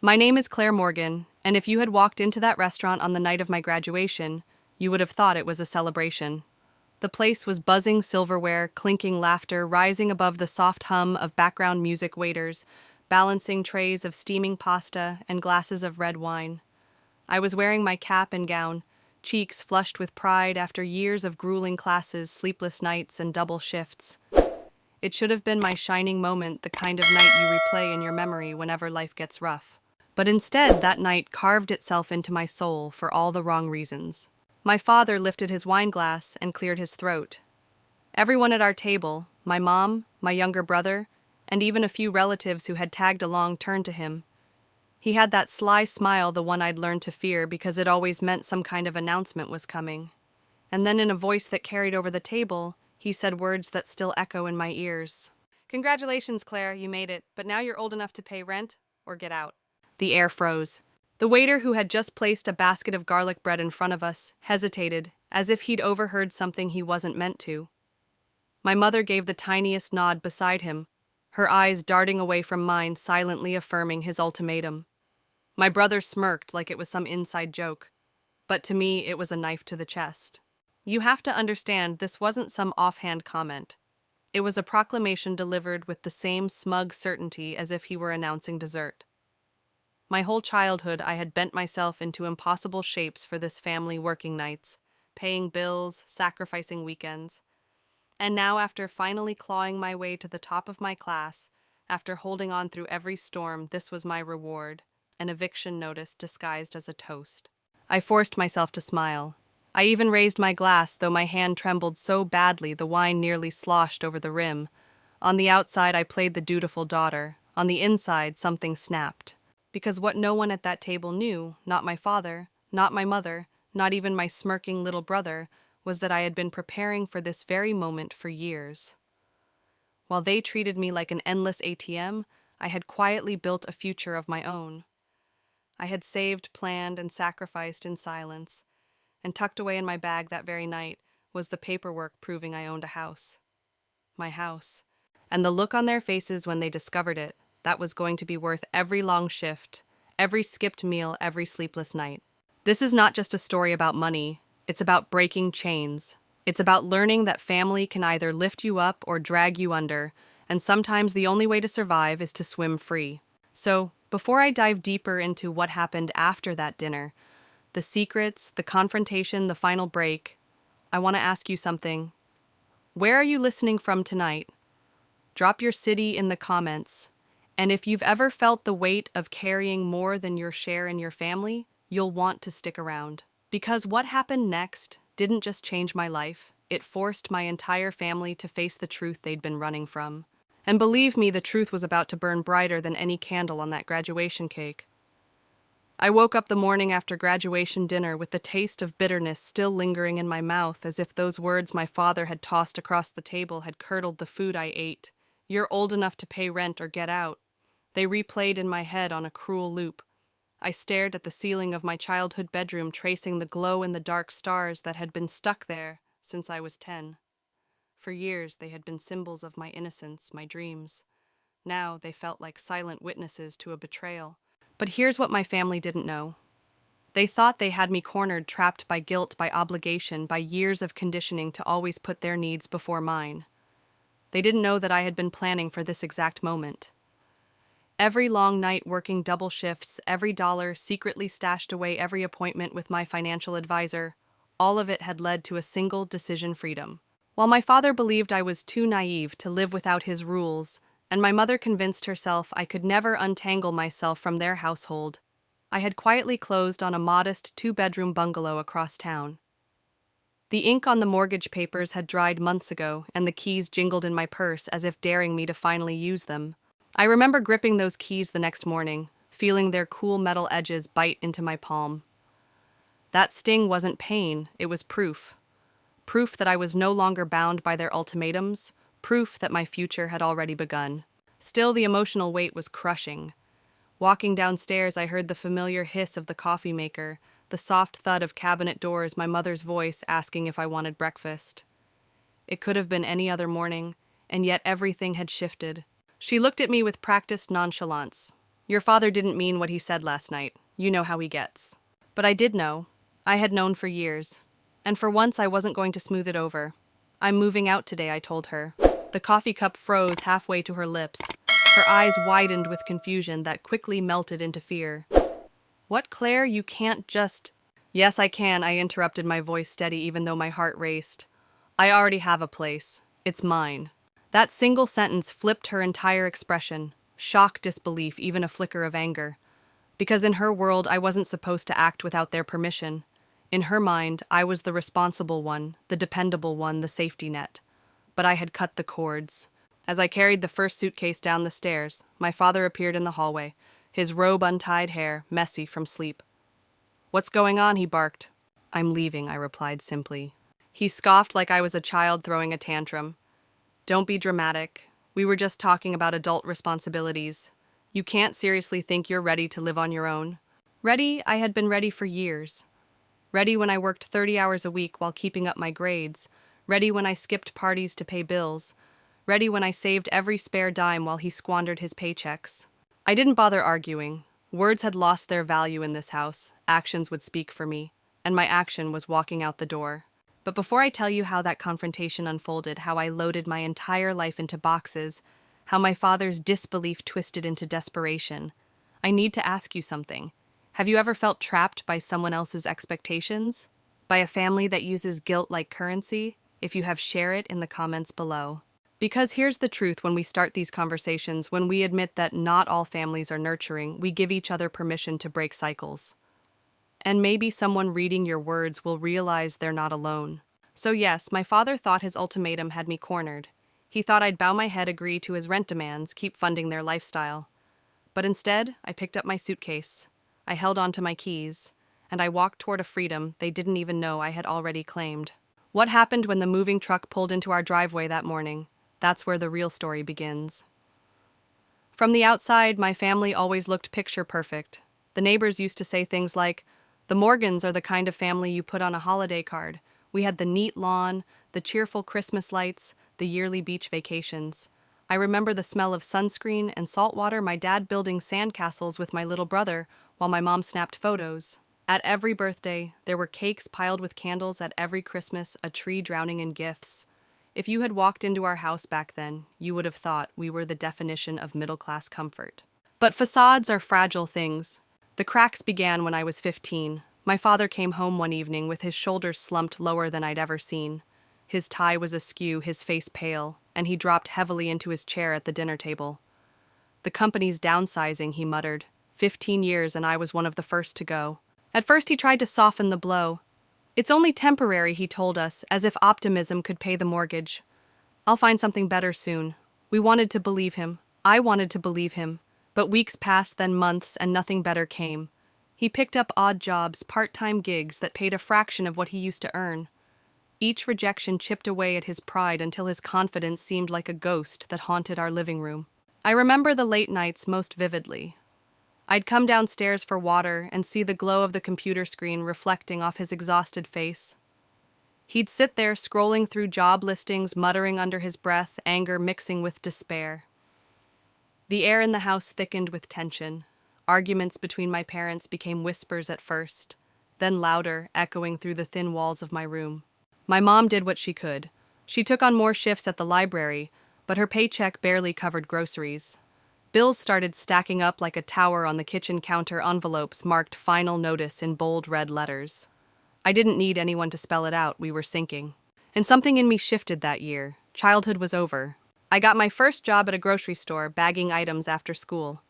My name is Claire Morgan, and if you had walked into that restaurant on the night of my graduation, you would have thought it was a celebration. The place was buzzing silverware, clinking laughter, rising above the soft hum of background music waiters, balancing trays of steaming pasta and glasses of red wine. I was wearing my cap and gown, cheeks flushed with pride after years of grueling classes, sleepless nights, and double shifts. It should have been my shining moment, the kind of night you replay in your memory whenever life gets rough. But instead, that night carved itself into my soul for all the wrong reasons. My father lifted his wine glass and cleared his throat. Everyone at our table, my mom, my younger brother, and even a few relatives who had tagged along turned to him. He had that sly smile, the one I'd learned to fear because it always meant some kind of announcement was coming. And then in a voice that carried over the table, he said words that still echo in my ears. "Congratulations, Claire, you made it, but now you're old enough to pay rent or get out." The air froze. The waiter, who had just placed a basket of garlic bread in front of us, hesitated, as if he'd overheard something he wasn't meant to. My mother gave the tiniest nod beside him, her eyes darting away from mine, silently affirming his ultimatum. My brother smirked like it was some inside joke, but to me it was a knife to the chest. You have to understand, this wasn't some offhand comment. It was a proclamation delivered with the same smug certainty as if he were announcing dessert. My whole childhood I had bent myself into impossible shapes for this family, working nights, paying bills, sacrificing weekends. And now, after finally clawing my way to the top of my class, after holding on through every storm, this was my reward, an eviction notice disguised as a toast. I forced myself to smile. I even raised my glass, though my hand trembled so badly the wine nearly sloshed over the rim. On the outside I played the dutiful daughter. On the inside something snapped. Because what no one at that table knew, not my father, not my mother, not even my smirking little brother, was that I had been preparing for this very moment for years. While they treated me like an endless ATM, I had quietly built a future of my own. I had saved, planned, and sacrificed in silence, and tucked away in my bag that very night was the paperwork proving I owned a house. My house. And the look on their faces when they discovered it, that was going to be worth every long shift, every skipped meal, every sleepless night. This is not just a story about money, it's about breaking chains. It's about learning that family can either lift you up or drag you under, and sometimes the only way to survive is to swim free. So, before I dive deeper into what happened after that dinner, the secrets, the confrontation, the final break, I want to ask you something. Where are you listening from tonight? Drop your city in the comments. And if you've ever felt the weight of carrying more than your share in your family, you'll want to stick around. Because what happened next didn't just change my life, it forced my entire family to face the truth they'd been running from. And believe me, the truth was about to burn brighter than any candle on that graduation cake. I woke up the morning after graduation dinner with the taste of bitterness still lingering in my mouth, as if those words my father had tossed across the table had curdled the food I ate. "You're old enough to pay rent or get out." They replayed in my head on a cruel loop. I stared at the ceiling of my childhood bedroom, tracing the glow-in-the-dark stars that had been stuck there since I was 10. For years, they had been symbols of my innocence, my dreams. Now, they felt like silent witnesses to a betrayal. But here's what my family didn't know. They thought they had me cornered, trapped by guilt, by obligation, by years of conditioning to always put their needs before mine. They didn't know that I had been planning for this exact moment. Every long night working double shifts, every dollar secretly stashed away, every appointment with my financial advisor, all of it had led to a single decision: freedom. While my father believed I was too naive to live without his rules, and my mother convinced herself I could never untangle myself from their household, I had quietly closed on a modest 2-bedroom bungalow across town. The ink on the mortgage papers had dried months ago, and the keys jingled in my purse as if daring me to finally use them. I remember gripping those keys the next morning, feeling their cool metal edges bite into my palm. That sting wasn't pain, it was proof. Proof that I was no longer bound by their ultimatums, proof that my future had already begun. Still, the emotional weight was crushing. Walking downstairs, I heard the familiar hiss of the coffee maker, the soft thud of cabinet doors, my mother's voice asking if I wanted breakfast. It could have been any other morning, and yet everything had shifted. She looked at me with practiced nonchalance. Your father didn't mean what he said last night. You know how he gets. But I did know. I had known for years. And for once I wasn't going to smooth it over. I'm moving out today, I told her. The coffee cup froze halfway to her lips. Her eyes widened with confusion that quickly melted into fear. What, Claire? You can't just... Yes, I can, I interrupted, my voice steady even though my heart raced. I already have a place. It's mine. That single sentence flipped her entire expression. Shock, disbelief, even a flicker of anger. Because in her world, I wasn't supposed to act without their permission. In her mind, I was the responsible one, the dependable one, the safety net. But I had cut the cords. As I carried the first suitcase down the stairs, my father appeared in the hallway, his robe untied hair, messy from sleep. What's going on? He barked. I'm leaving, I replied simply. He scoffed like I was a child throwing a tantrum. Don't be dramatic. We were just talking about adult responsibilities. You can't seriously think you're ready to live on your own. Ready? I had been ready for years. Ready when I worked 30 hours a week while keeping up my grades. Ready when I skipped parties to pay bills. Ready when I saved every spare dime while he squandered his paychecks. I didn't bother arguing. Words had lost their value in this house. Actions would speak for me. And my action was walking out the door. But before I tell you how that confrontation unfolded, how I loaded my entire life into boxes, how my father's disbelief twisted into desperation, I need to ask you something. Have you ever felt trapped by someone else's expectations? By a family that uses guilt like currency? If you have, share it in the comments below. Because here's the truth: when we start these conversations, when we admit that not all families are nurturing, we give each other permission to break cycles. And maybe someone reading your words will realize they're not alone. So yes, my father thought his ultimatum had me cornered. He thought I'd bow my head, agree to his rent demands, keep funding their lifestyle. But instead, I picked up my suitcase. I held onto my keys, and I walked toward a freedom they didn't even know I had already claimed. What happened when the moving truck pulled into our driveway that morning? That's where the real story begins. From the outside, my family always looked picture perfect. The neighbors used to say things like, "The Morgans are the kind of family you put on a holiday card." We had the neat lawn, the cheerful Christmas lights, the yearly beach vacations. I remember the smell of sunscreen and salt water, my dad building sandcastles with my little brother while my mom snapped photos. At every birthday, there were cakes piled with candles. At every Christmas, a tree drowning in gifts. If you had walked into our house back then, you would have thought we were the definition of middle-class comfort. But facades are fragile things. The cracks began when I was 15. My father came home one evening with his shoulders slumped lower than I'd ever seen. His tie was askew, his face pale, and he dropped heavily into his chair at the dinner table. "The company's downsizing," he muttered. 15 years and I was one of the first to go. At first he tried to soften the blow. "It's only temporary," he told us, as if optimism could pay the mortgage. "I'll find something better soon." We wanted to believe him. I wanted to believe him. But weeks passed, then months, and nothing better came. He picked up odd jobs, part-time gigs that paid a fraction of what he used to earn. Each rejection chipped away at his pride until his confidence seemed like a ghost that haunted our living room. I remember the late nights most vividly. I'd come downstairs for water and see the glow of the computer screen reflecting off his exhausted face. He'd sit there scrolling through job listings, muttering under his breath, anger mixing with despair. The air in the house thickened with tension. Arguments between my parents became whispers at first, then louder, echoing through the thin walls of my room. My mom did what she could. She took on more shifts at the library, but her paycheck barely covered groceries. Bills started stacking up like a tower on the kitchen counter, envelopes marked "Final Notice" in bold red letters. I didn't need anyone to spell it out, we were sinking. And something in me shifted that year. Childhood was over. I got my first job at a grocery store, bagging items after school.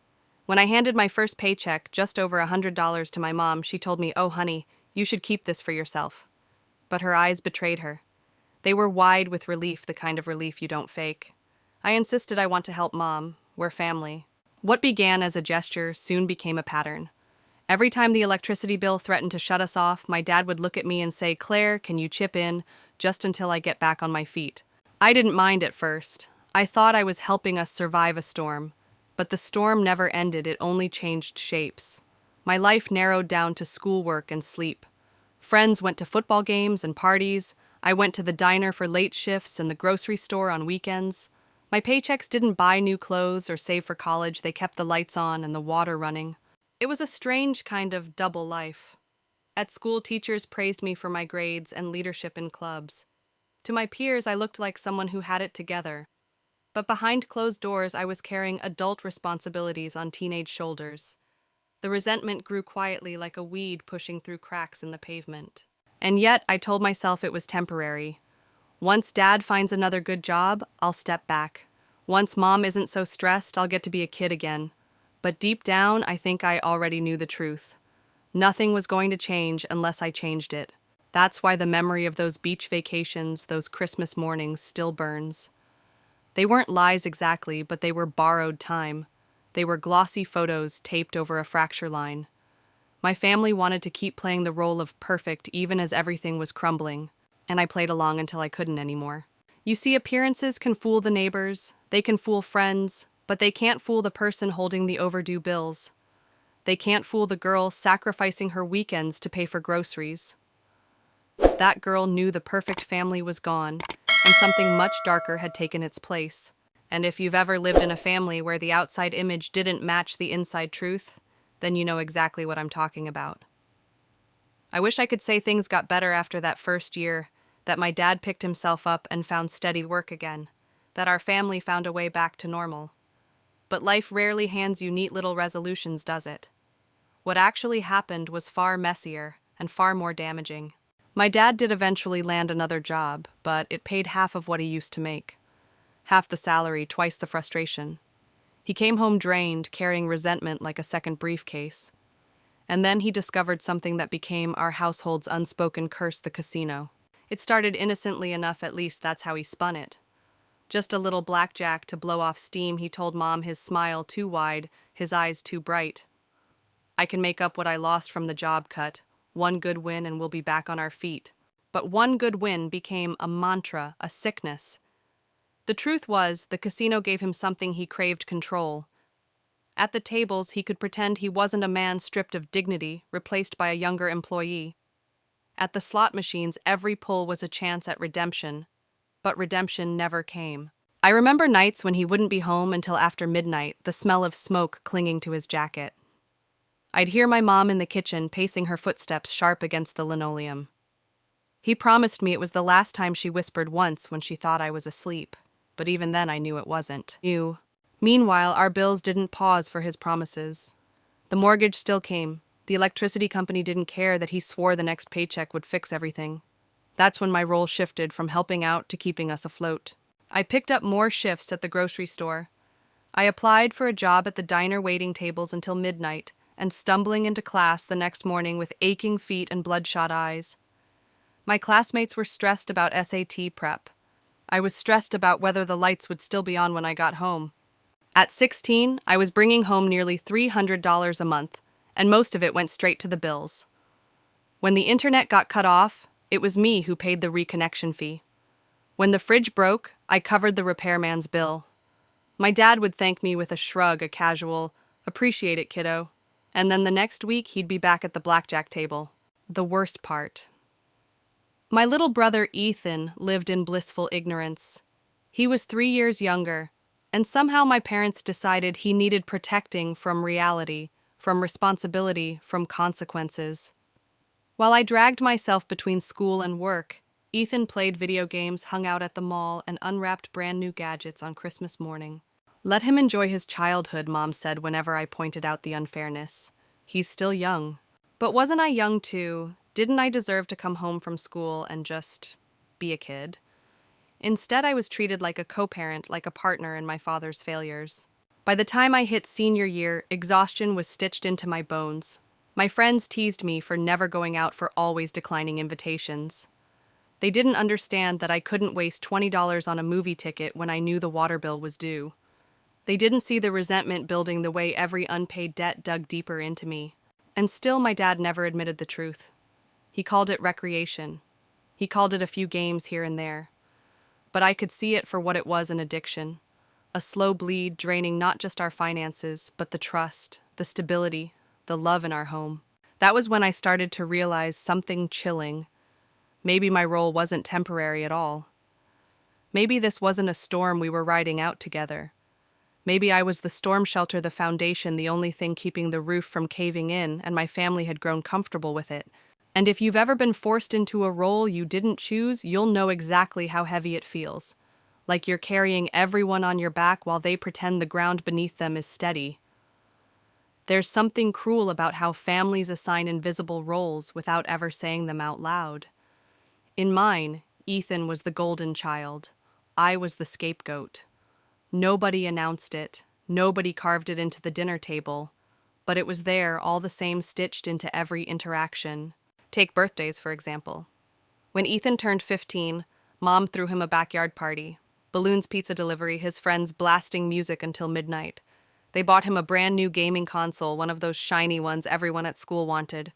When I handed my first paycheck, just over $100, to my mom, she told me, "Oh, honey, you should keep this for yourself." But her eyes betrayed her. They were wide with relief, the kind of relief you don't fake. I insisted I want to help Mom. We're family. What began as a gesture soon became a pattern. Every time the electricity bill threatened to shut us off, my dad would look at me and say, "Claire, can you chip in, just until I get back on my feet?" I didn't mind at first. I thought I was helping us survive a storm. But the storm never ended, it only changed shapes. My life narrowed down to schoolwork and sleep. Friends went to football games and parties. I went to the diner for late shifts and the grocery store on weekends. My paychecks didn't buy new clothes or save for college, they kept the lights on and the water running. It was a strange kind of double life. At school, teachers praised me for my grades and leadership in clubs. To my peers, I looked like someone who had it together. But behind closed doors, I was carrying adult responsibilities on teenage shoulders. The resentment grew quietly like a weed pushing through cracks in the pavement. And yet, I told myself it was temporary. Once Dad finds another good job, I'll step back. Once Mom isn't so stressed, I'll get to be a kid again. But deep down, I think I already knew the truth. Nothing was going to change unless I changed it. That's why the memory of those beach vacations, those Christmas mornings, still burns. They weren't lies exactly, but they were borrowed time. They were glossy photos taped over a fracture line. My family wanted to keep playing the role of perfect even as everything was crumbling, and I played along until I couldn't anymore. You see, appearances can fool the neighbors, they can fool friends, but they can't fool the person holding the overdue bills. They can't fool the girl sacrificing her weekends to pay for groceries. That girl knew the perfect family was gone, and something much darker had taken its place. And if you've ever lived in a family where the outside image didn't match the inside truth, then you know exactly what I'm talking about. I wish I could say things got better after that first year, that my dad picked himself up and found steady work again, that our family found a way back to normal. But life rarely hands you neat little resolutions, does it? What actually happened was far messier and far more damaging. My dad did eventually land another job, but it paid half of what he used to make. Half the salary, twice the frustration. He came home drained, carrying resentment like a second briefcase. And then he discovered something that became our household's unspoken curse, the casino. It started innocently enough, at least that's how he spun it. Just a little blackjack to blow off steam, he told Mom, his smile too wide, his eyes too bright. I can make up what I lost from the job cut. One good win and we'll be back on our feet. But one good win became a mantra, a sickness. The truth was, the casino gave him something he craved: control. At the tables, he could pretend he wasn't a man stripped of dignity, replaced by a younger employee. At the slot machines, every pull was a chance at redemption. But redemption never came. I remember nights when he wouldn't be home until after midnight, the smell of smoke clinging to his jacket. I'd hear my mom in the kitchen pacing her footsteps sharp against the linoleum. He promised me it was the last time she whispered once when she thought I was asleep, but even then I knew it wasn't. Meanwhile, our bills didn't pause for his promises. The mortgage still came. The electricity company didn't care that he swore the next paycheck would fix everything. That's when my role shifted from helping out to keeping us afloat. I picked up more shifts at the grocery store. I applied for a job at the diner waiting tables until midnight, and stumbling into class the next morning with aching feet and bloodshot eyes. My classmates were stressed about SAT prep. I was stressed about whether the lights would still be on when I got home. At 16, I was bringing home nearly $300 a month, and most of it went straight to the bills. When the internet got cut off, it was me who paid the reconnection fee. When the fridge broke, I covered the repairman's bill. My dad would thank me with a shrug, a casual, "Appreciate it, kiddo." And then the next week, he'd be back at the blackjack table. The worst part. My little brother Ethan lived in blissful ignorance. He was 3 years younger, and somehow my parents decided he needed protecting from reality, from responsibility, from consequences. While I dragged myself between school and work, Ethan played video games, hung out at the mall, and unwrapped brand new gadgets on Christmas morning. Let him enjoy his childhood, Mom said whenever I pointed out the unfairness. He's still young. But wasn't I young too? Didn't I deserve to come home from school and just be a kid? Instead, I was treated like a co-parent, like a partner in my father's failures. By the time I hit senior year, exhaustion was stitched into my bones. My friends teased me for never going out, for always declining invitations. They didn't understand that I couldn't waste $20 on a movie ticket when I knew the water bill was due. They didn't see the resentment building the way every unpaid debt dug deeper into me. And still, my dad never admitted the truth. He called it recreation. He called it a few games here and there. But I could see it for what it was: an addiction. A slow bleed draining not just our finances, but the trust, the stability, the love in our home. That was when I started to realize something chilling. Maybe my role wasn't temporary at all. Maybe this wasn't a storm we were riding out together. Maybe I was the storm shelter, the foundation, the only thing keeping the roof from caving in, and my family had grown comfortable with it. And if you've ever been forced into a role you didn't choose, you'll know exactly how heavy it feels. Like you're carrying everyone on your back while they pretend the ground beneath them is steady. There's something cruel about how families assign invisible roles without ever saying them out loud. In mine, Ethan was the golden child. I was the scapegoat. Nobody announced it. Nobody carved it into the dinner table. But it was there, all the same, stitched into every interaction. Take birthdays, for example. When Ethan turned 15, Mom threw him a backyard party. Balloons, pizza delivery, his friends blasting music until midnight. They bought him a brand new gaming console, one of those shiny ones everyone at school wanted.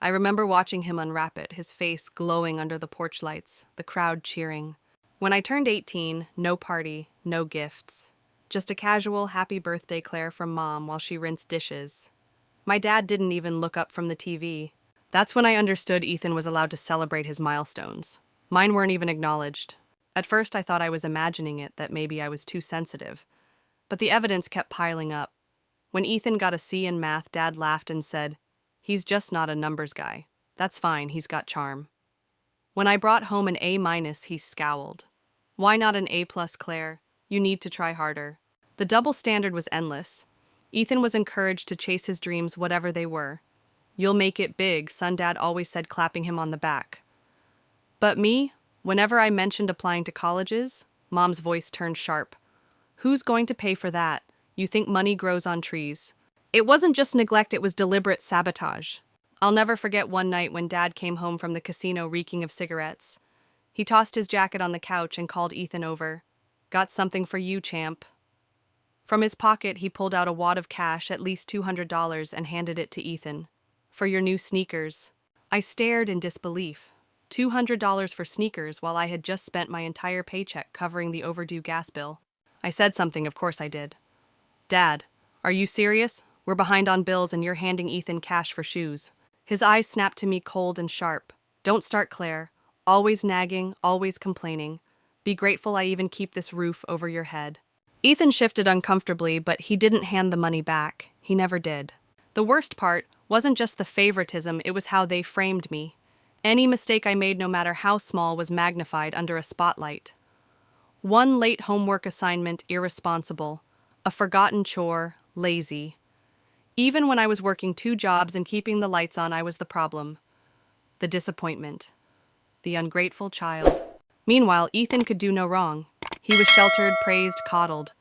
I remember watching him unwrap it, his face glowing under the porch lights, the crowd cheering. When I turned 18, no party, no gifts. Just a casual happy birthday Claire from Mom while she rinsed dishes. My dad didn't even look up from the TV. That's when I understood Ethan was allowed to celebrate his milestones. Mine weren't even acknowledged. At first I thought I was imagining it, that maybe I was too sensitive. But the evidence kept piling up. When Ethan got a C in math, Dad laughed and said, "He's just not a numbers guy. That's fine, he's got charm." When I brought home an A-, he scowled. "Why not an A+, Claire? You need to try harder." The double standard was endless. Ethan was encouraged to chase his dreams, whatever they were. "You'll make it big," son, Dad always said, clapping him on the back. But me, whenever I mentioned applying to colleges, Mom's voice turned sharp. "Who's going to pay for that? You think money grows on trees." It wasn't just neglect, it was deliberate sabotage. I'll never forget one night when Dad came home from the casino reeking of cigarettes. He tossed his jacket on the couch and called Ethan over. "Got something for you, champ." From his pocket, he pulled out a wad of cash, at least $200, and handed it to Ethan. "For your new sneakers." I stared in disbelief. $200 for sneakers while I had just spent my entire paycheck covering the overdue gas bill. I said something, of course I did. "Dad, are you serious? We're behind on bills and you're handing Ethan cash for shoes." His eyes snapped to me cold and sharp. "Don't start, Claire. Always nagging, always complaining. Be grateful I even keep this roof over your head." Ethan shifted uncomfortably, but he didn't hand the money back. He never did. The worst part wasn't just the favoritism, it was how they framed me. Any mistake I made, no matter how small, was magnified under a spotlight. One late homework assignment, irresponsible. A forgotten chore, lazy. Even when I was working 2 jobs and keeping the lights on, I was the problem. The disappointment. The ungrateful child. Meanwhile, Ethan could do no wrong. He was sheltered, praised, coddled.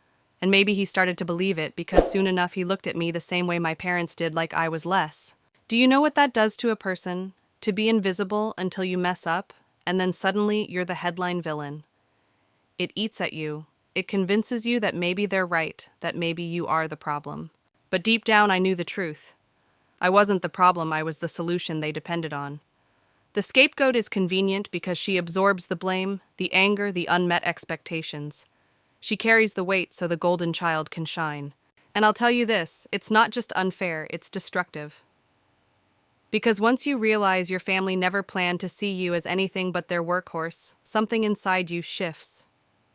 And maybe he started to believe it, because soon enough he looked at me the same way my parents did, like I was less. Do you know what that does to a person? To be invisible until you mess up, and then suddenly you're the headline villain. It eats at you. It convinces you that maybe they're right, that maybe you are the problem. But deep down I knew the truth. I wasn't the problem, I was the solution they depended on. The scapegoat is convenient because she absorbs the blame, the anger, the unmet expectations. She carries the weight so the golden child can shine. And I'll tell you this, it's not just unfair, it's destructive. Because once you realize your family never planned to see you as anything but their workhorse, something inside you shifts.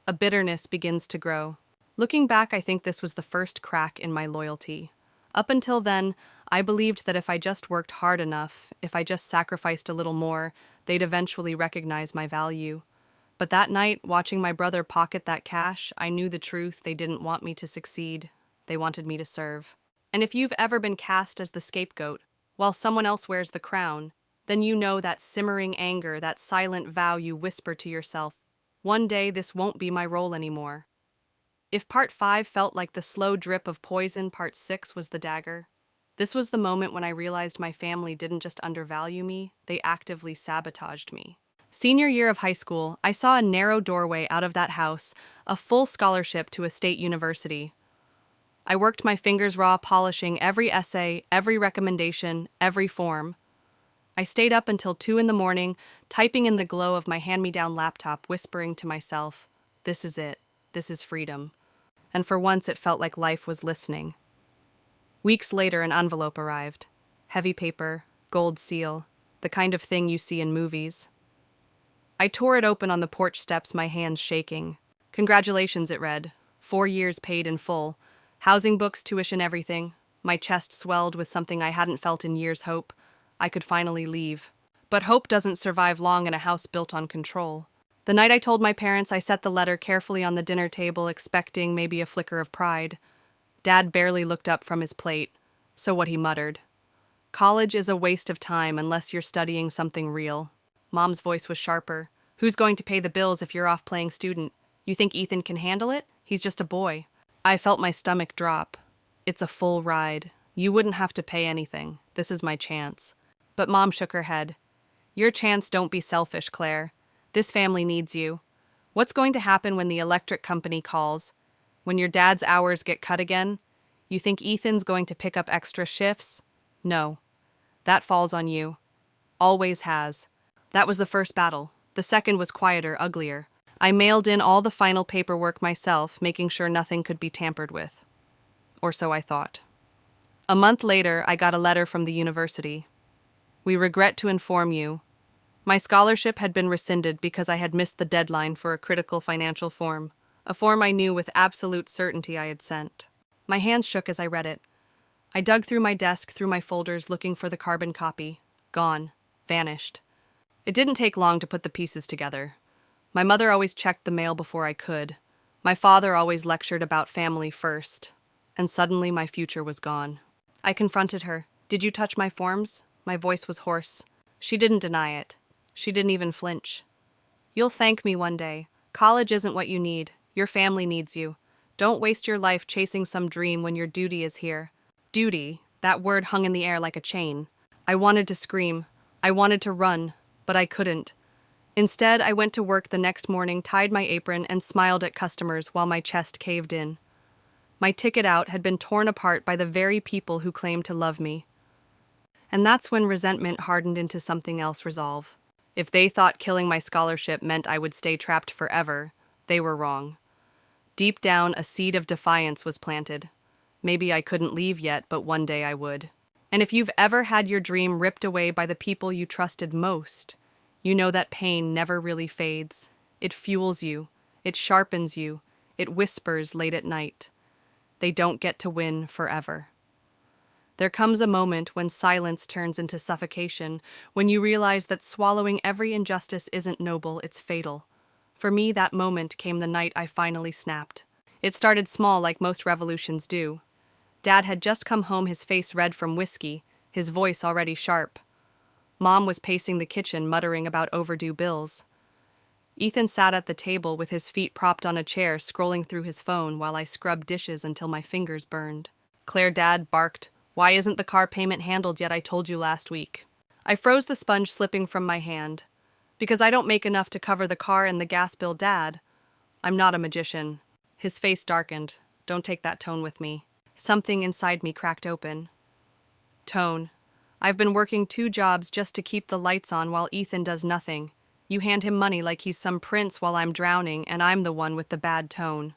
A bitterness begins to grow. Looking back, I think this was the first crack in my loyalty. Up until then, I believed that if I just worked hard enough, if I just sacrificed a little more, they'd eventually recognize my value. But that night, watching my brother pocket that cash, I knew the truth. They didn't want me to succeed. They wanted me to serve. And if you've ever been cast as the scapegoat, while someone else wears the crown, then you know that simmering anger, that silent vow you whisper to yourself, "One day this won't be my role anymore." If part 5 felt like the slow drip of poison, part 6 was the dagger. This was the moment when I realized my family didn't just undervalue me, they actively sabotaged me. Senior year of high school, I saw a narrow doorway out of that house, a full scholarship to a state university. I worked my fingers raw, polishing every essay, every recommendation, every form. I stayed up until 2 in the morning, typing in the glow of my hand-me-down laptop, whispering to myself, "This is it. This is freedom." And for once it felt like life was listening. Weeks later, an envelope arrived. Heavy paper, gold seal, the kind of thing you see in movies. I tore it open on the porch steps, my hands shaking. Congratulations, it read. 4 years paid in full. Housing, books, tuition, everything. My chest swelled with something I hadn't felt in years. Hope. I could finally leave. But hope doesn't survive long in a house built on control. The night I told my parents, I set the letter carefully on the dinner table, expecting maybe a flicker of pride. Dad barely looked up from his plate. So what, he muttered. College is a waste of time unless you're studying something real. Mom's voice was sharper. Who's going to pay the bills if you're off playing student? You think Ethan can handle it? He's just a boy. I felt my stomach drop. It's a full ride. You wouldn't have to pay anything. This is my chance. But Mom shook her head. Your chance, don't be selfish, Claire. This family needs you. What's going to happen when the electric company calls? When your dad's hours get cut again? You think Ethan's going to pick up extra shifts? No. That falls on you. Always has. That was the first battle. The second was quieter, uglier. I mailed in all the final paperwork myself, making sure nothing could be tampered with. Or so I thought. A month later, I got a letter from the university. We regret to inform you. My scholarship had been rescinded because I had missed the deadline for a critical financial form, a form I knew with absolute certainty I had sent. My hands shook as I read it. I dug through my desk, through my folders, looking for the carbon copy. Gone. Vanished. It didn't take long to put the pieces together. My mother always checked the mail before I could. My father always lectured about family first. And suddenly my future was gone. I confronted her. Did you touch my forms? My voice was hoarse. She didn't deny it. She didn't even flinch. You'll thank me one day. College isn't what you need. Your family needs you. Don't waste your life chasing some dream when your duty is here. Duty, that word hung in the air like a chain. I wanted to scream. I wanted to run, but I couldn't. Instead, I went to work the next morning, tied my apron, and smiled at customers while my chest caved in. My ticket out had been torn apart by the very people who claimed to love me. And that's when resentment hardened into something else, resolve. If they thought killing my scholarship meant I would stay trapped forever, they were wrong. Deep down, a seed of defiance was planted. Maybe I couldn't leave yet, but one day I would. And if you've ever had your dream ripped away by the people you trusted most, you know that pain never really fades. It fuels you. It sharpens you. It whispers late at night. They don't get to win forever. There comes a moment when silence turns into suffocation, when you realize that swallowing every injustice isn't noble, it's fatal. For me, that moment came the night I finally snapped. It started small, like most revolutions do. Dad had just come home, his face red from whiskey, his voice already sharp. Mom was pacing the kitchen, muttering about overdue bills. Ethan sat at the table with his feet propped on a chair, scrolling through his phone while I scrubbed dishes until my fingers burned. Claire, Dad barked, "Why isn't the car payment handled yet? I told you last week." I froze, the sponge slipping from my hand. Because I don't make enough to cover the car and the gas bill, Dad. I'm not a magician. His face darkened. Don't take that tone with me. Something inside me cracked open. Tone. I've been working 2 jobs just to keep the lights on while Ethan does nothing. You hand him money like he's some prince while I'm drowning, and I'm the one with the bad tone.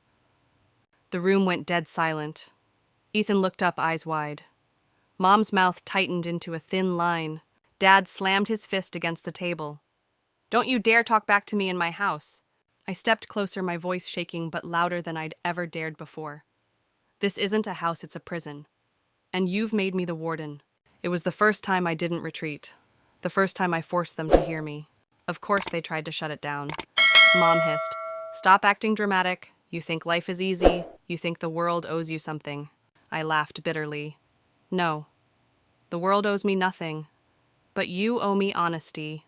The room went dead silent. Ethan looked up, eyes wide. Mom's mouth tightened into a thin line. Dad slammed his fist against the table. Don't you dare talk back to me in my house. I stepped closer, my voice shaking but louder than I'd ever dared before. This isn't a house, it's a prison. And you've made me the warden. It was the first time I didn't retreat. The first time I forced them to hear me. Of course they tried to shut it down. Mom hissed, "Stop acting dramatic. You think life is easy. You think the world owes you something." I laughed bitterly. No. The world owes me nothing. But you owe me honesty.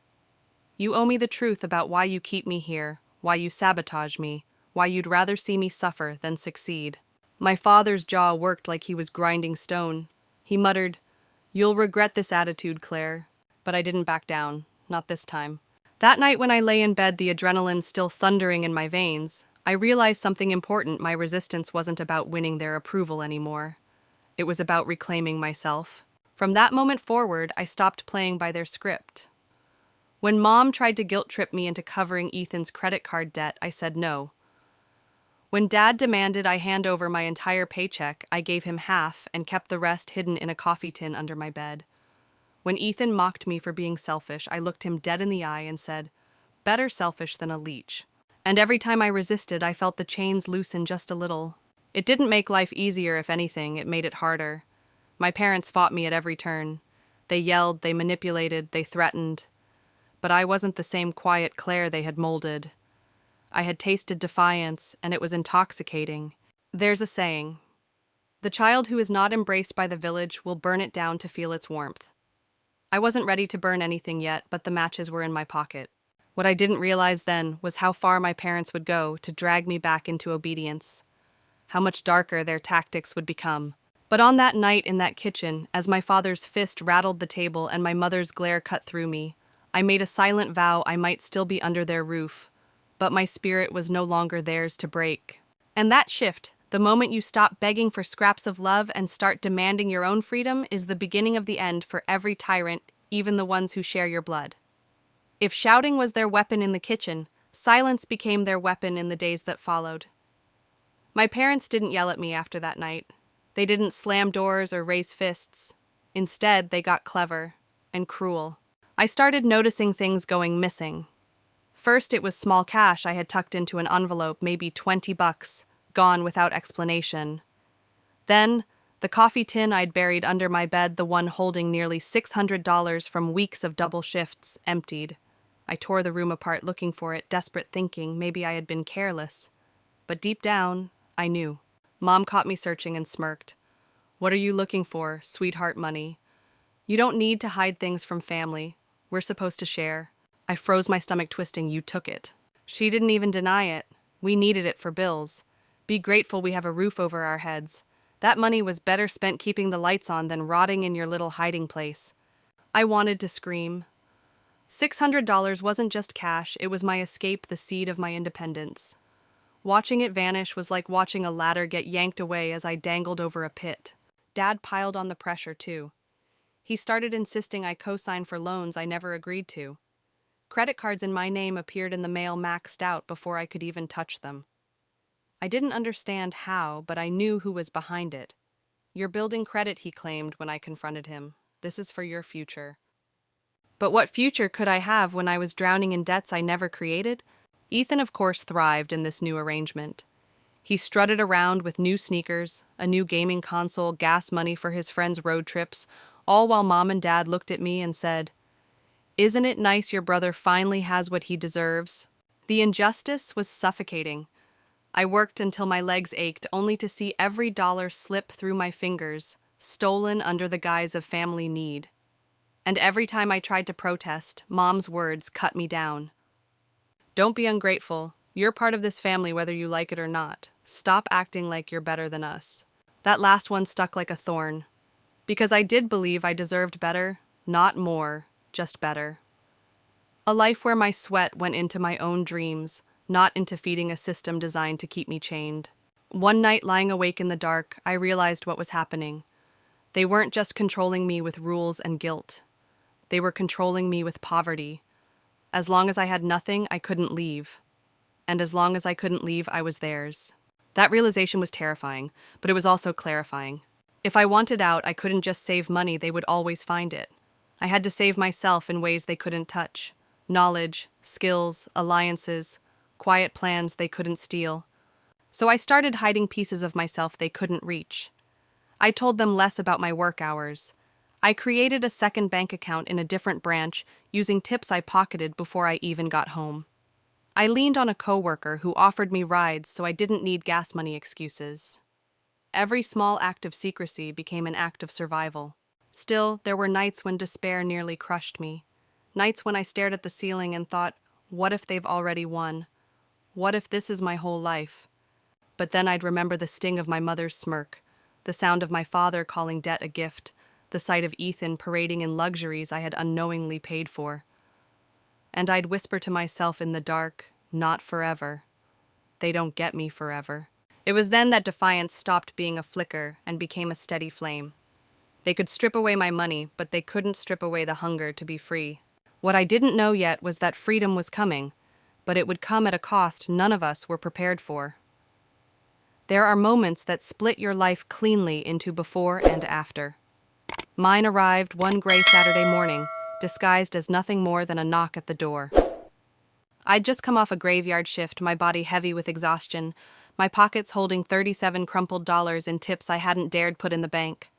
You owe me the truth about why you keep me here, why you sabotage me, why you'd rather see me suffer than succeed. My father's jaw worked like he was grinding stone. He muttered, "You'll regret this attitude, Claire." But I didn't back down. Not this time. That night when I lay in bed, the adrenaline still thundering in my veins, I realized something important. My resistance wasn't about winning their approval anymore. It was about reclaiming myself. From that moment forward, I stopped playing by their script. When Mom tried to guilt-trip me into covering Ethan's credit card debt, I said no. When Dad demanded I hand over my entire paycheck, I gave him half and kept the rest hidden in a coffee tin under my bed. When Ethan mocked me for being selfish, I looked him dead in the eye and said, better selfish than a leech. And every time I resisted, I felt the chains loosen just a little. It didn't make life easier, if anything, it made it harder. My parents fought me at every turn. They yelled, they manipulated, they threatened. But I wasn't the same quiet Claire they had molded. I had tasted defiance, and it was intoxicating. There's a saying, the child who is not embraced by the village will burn it down to feel its warmth. I wasn't ready to burn anything yet, but the matches were in my pocket. What I didn't realize then was how far my parents would go to drag me back into obedience. How much darker their tactics would become. But on that night in that kitchen, as my father's fist rattled the table and my mother's glare cut through me, I made a silent vow I might still be under their roof, but my spirit was no longer theirs to break. And that shift, the moment you stop begging for scraps of love and start demanding your own freedom, is the beginning of the end for every tyrant, even the ones who share your blood. If shouting was their weapon in the kitchen, silence became their weapon in the days that followed. My parents didn't yell at me after that night. They didn't slam doors or raise fists. Instead, they got clever and cruel. I started noticing things going missing. First, it was small cash I had tucked into an envelope, maybe $20, gone without explanation. Then, the coffee tin I'd buried under my bed, the one holding nearly $600 from weeks of double shifts, emptied. I tore the room apart looking for it, desperate, thinking maybe I had been careless. But deep down, I knew. Mom caught me searching and smirked. "What are you looking for, sweetheart money? You don't need to hide things from family. We're supposed to share." I froze, my stomach twisting. "You took it." She didn't even deny it. "We needed it for bills. Be grateful we have a roof over our heads. That money was better spent keeping the lights on than rotting in your little hiding place." I wanted to scream. $600 wasn't just cash, it was my escape, the seed of my independence. Watching it vanish was like watching a ladder get yanked away as I dangled over a pit. Dad piled on the pressure, too. He started insisting I co-sign for loans I never agreed to. Credit cards in my name appeared in the mail maxed out before I could even touch them. I didn't understand how, but I knew who was behind it. "You're building credit," he claimed when I confronted him. "This is for your future." But what future could I have when I was drowning in debts I never created? Ethan, of course, thrived in this new arrangement. He strutted around with new sneakers, a new gaming console, gas money for his friends' road trips, all while Mom and Dad looked at me and said, "Isn't it nice your brother finally has what he deserves?" The injustice was suffocating. I worked until my legs ached, only to see every dollar slip through my fingers, stolen under the guise of family need. And every time I tried to protest, Mom's words cut me down. "Don't be ungrateful. You're part of this family whether you like it or not. Stop acting like you're better than us." That last one stuck like a thorn. Because I did believe I deserved better, not more, just better. A life where my sweat went into my own dreams, not into feeding a system designed to keep me chained. One night, lying awake in the dark, I realized what was happening. They weren't just controlling me with rules and guilt. They were controlling me with poverty. As long as I had nothing, I couldn't leave. And as long as I couldn't leave, I was theirs. That realization was terrifying, but it was also clarifying. If I wanted out, I couldn't just save money, they would always find it. I had to save myself in ways they couldn't touch. Knowledge, skills, alliances, quiet plans they couldn't steal. So I started hiding pieces of myself they couldn't reach. I told them less about my work hours. I created a second bank account in a different branch using tips I pocketed before I even got home. I leaned on a coworker who offered me rides so I didn't need gas money excuses. Every small act of secrecy became an act of survival. Still, there were nights when despair nearly crushed me. Nights when I stared at the ceiling and thought, what if they've already won? What if this is my whole life? But then I'd remember the sting of my mother's smirk, the sound of my father calling debt a gift, the sight of Ethan parading in luxuries I had unknowingly paid for. And I'd whisper to myself in the dark, not forever. They don't get me forever. It was then that defiance stopped being a flicker and became a steady flame. They could strip away my money, but they couldn't strip away the hunger to be free. What I didn't know yet was that freedom was coming, but it would come at a cost none of us were prepared for. There are moments that split your life cleanly into before and after. Mine arrived one gray Saturday morning, disguised as nothing more than a knock at the door. I'd just come off a graveyard shift, my body heavy with exhaustion, my pockets holding 37 crumpled dollars in tips I hadn't dared put in the bank.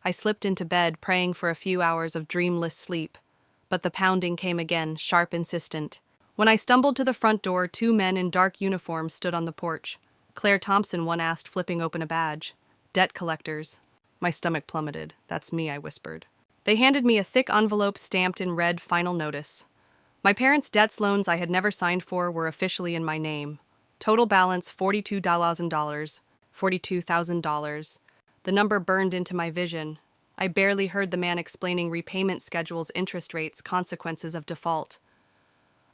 I slipped into bed, praying for a few hours of dreamless sleep. But the pounding came again, sharp, insistent. When I stumbled to the front door, two men in dark uniforms stood on the porch. Claire Thompson, one asked, flipping open a badge. Debt collectors. My stomach plummeted. That's me, I whispered. They handed me a thick envelope stamped in red final notice. My parents' debts loans I had never signed for were officially in my name. Total balance $42,000. $42,000. The number burned into my vision. I barely heard the man explaining repayment schedules, interest rates, consequences of default.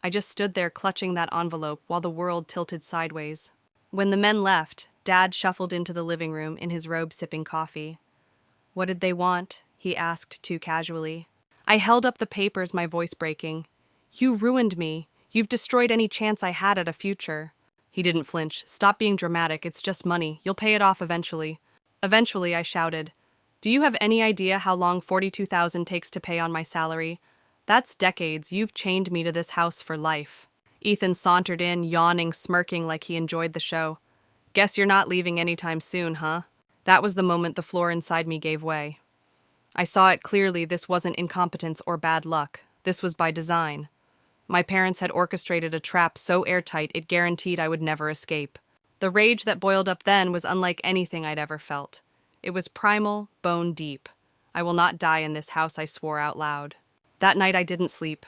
I just stood there clutching that envelope while the world tilted sideways. When the men left, Dad shuffled into the living room in his robe sipping coffee. What did they want? He asked too casually. I held up the papers, my voice breaking. You ruined me. You've destroyed any chance I had at a future. He didn't flinch. Stop being dramatic. It's just money. You'll pay it off eventually. Eventually, I shouted. Do you have any idea how long $42,000 takes to pay on my salary? That's decades. You've chained me to this house for life. Ethan sauntered in, yawning, smirking like he enjoyed the show. Guess you're not leaving anytime soon, huh? That was the moment the floor inside me gave way. I saw it clearly. This wasn't incompetence or bad luck. This was by design. My parents had orchestrated a trap so airtight it guaranteed I would never escape. The rage that boiled up then was unlike anything I'd ever felt. It was primal, bone deep. I will not die in this house, I swore out loud. That night I didn't sleep.